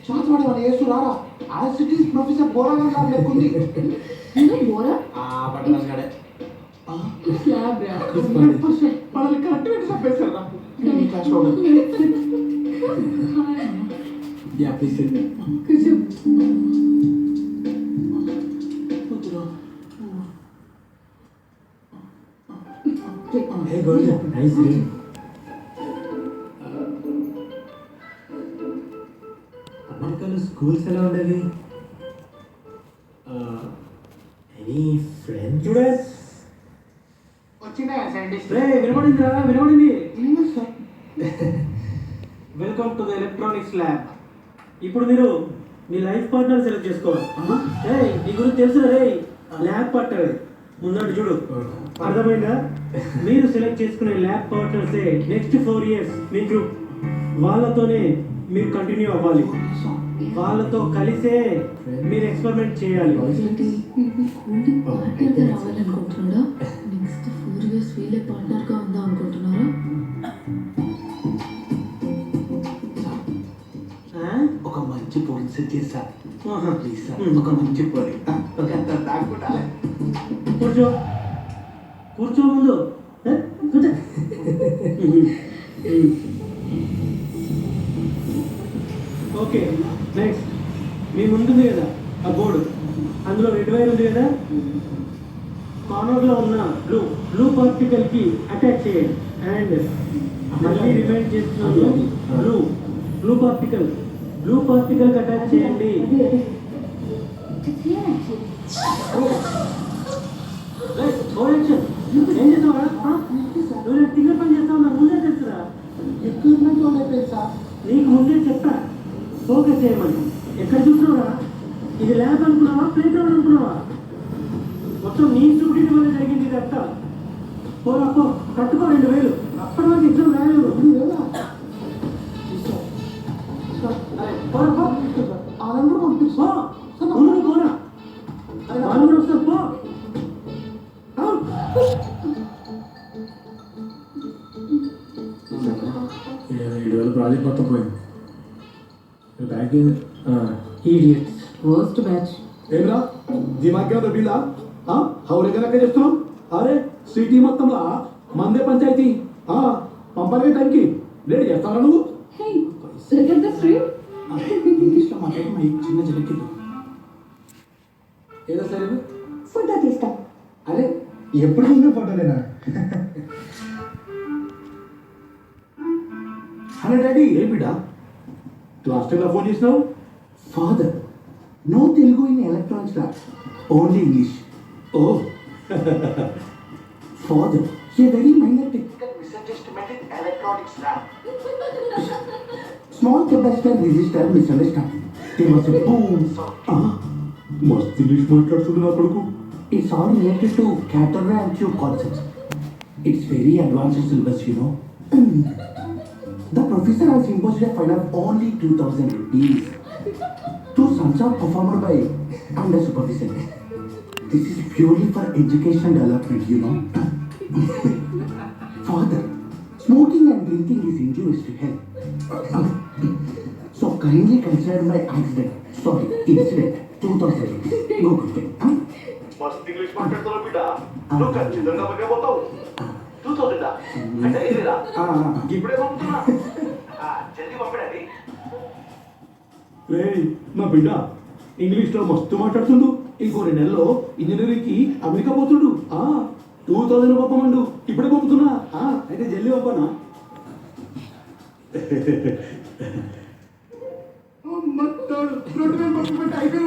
Shorts వాడేవాడు వేసు రారా as it is professor Bora గారు లేకుంది బోరా పట్టణాడే స్లాబ్ రా మనల్ని కరెక్ట్ పెట్టి చెప్పేశారు రా ఈ క్లాస్లో యా ప్లీజ్ కూర్చో Hey girl, nice day. అమెరికాలో స్కూల్స్ ఎలా ఉండేవి? Any friends? స్టూడెంట్స్ వచ్చినాయా సైంటిస్ట్? రే వినపడిందిరా వినపడింది. ఏమో sir. Welcome to the electronics lab. ఇప్పుడు మీరు మీ లైఫ్ పార్ట్నర్ సెలెక్ట్ చేసుకోవాలి. నీ గురించి తెలుసు రే ల్యాబ్ పార్ట్నర్ ముందు చూడు అర్థమైందా? మీరు సెలెక్ట్ చేసుకునే ల్యాబ్ పార్ట్నర్సే నెక్స్ట్ 4 years మీ గ్రూప్. వాళ్ళతోనే మీరు కంటిన్యూ అవ్వాలి. వాళ్ళతో కలిసే మీరు ఎక్స్పెరిమెంట్ చేయాలి. పార్ట్నర్గా రావాలనుకుంటున్నాడా? నెక్స్ట్ 4 years వీళ్ళే పార్ట్నర్గా ఉందా అనుకుంటున్నారా? ఒక మంచి పోలీస్ సెట్ చేస్తా ప్లీజ్ సార్. ఒక మంచి పోలి దాక్కుంటాలే. కూర్చో కూర్చో ముందు కూర్చో. ఓకే నెక్స్ట్ మీ ముందుంది కదా ఆ బోర్డు, అందులో రెడ్ వైర్ ఉంది కదా, కార్నర్లో ఉన్న బ్లూ పార్టికల్కి అటాచ్ చేయండి. అండ్ మళ్ళీ రిమైండ్ చేస్తున్నాను, బ్లూ పార్టికల్కి అటాచ్ చేయండి. ఏం చేస్తావా? నువ్వు టింగర్ పని చేస్తావు, నాకు ముందే తెలుసురా. నీకు ముందే చెప్పా ఫోకస్ చేయమని. ఎక్కడ చూస్తున్నావురా? ఇది ల్యాబ్ అనుకున్నావా, ప్లే గ్రౌండ్ అనుకున్నావా? మొత్తం నీ స్టూడెంట్ వల్ల జరిగింది ఇది అంతా. పోరా పో, కట్టుకో 2000. అప్పటి వరకు ఎగ్జామ్ రాయలేరు. పోరా పో, వాళ్ళందరూ పంపిస్తా. ముందు పోరా, వాళ్ళు కూడా వస్తారు పో. ప్రాజెక్ట్ మొత్తం పోయింది. Backing idiots. Worst batch. ఏమిరా దిమాగ్గా బిల్లా హౌరెగనక్క చేస్తున్నాం. అరే సిటీ మొత్తంలో మందే పంచాయతీ పంపలే టైంకి లేట్ చేస్తారా నువ్వు? Hey, look at this room. ఇంగ్లీష్లో మాట్లాడి మా చిన్న జనకింది. ఏదో సరే ఫోటో తీస్తాం. అరే ఎప్పుడు చూసిన ఫోటోలేనా? Hello daddy. ఏ బిడ్డ క్లాస్ టైంలో ఫోన్ చేసినావు? Father, no Telugu in electronics lab, only English. Oh Father, a very minor technical misadjustment in electronics lab. Small capacitor resistor misunderstanding. There was a boom sound. మస్తు English మాట్లాడుతుంది నా కొడుకు. It's all related to cathode and tube concepts. It's very advanced syllabus, you know. The professor has imposed a fine of only 2000 rupees. 2 sons are performed by under supervision. This is purely for education development, you know. Father, smoking and drinking is injurious to health. So kindly consider my accident. Sorry, incident. 2000 rupees. Go quick. మస్తు English మాట్లాడుతున్నావు బిడ్డ. నువ్వు ఖచ్చితంగా పోతావు. 2000 అంటే ఇదేరా? ఇప్పుడే పంపుతున్నా. జల్దీ పంపడాడి. రేయ్ నా బిడ్డ ఇంగ్లీష్లో మస్తు మాట్లాడుతుండు. ఇంకో 2 నెలల్లో ఇంజనీరింగ్కి అమెరికా పోతుండు. 2000 పంపమండు. ఇప్పుడే పంపుతున్నా. అయితే జల్దీ పంపనా? అయిపోయిన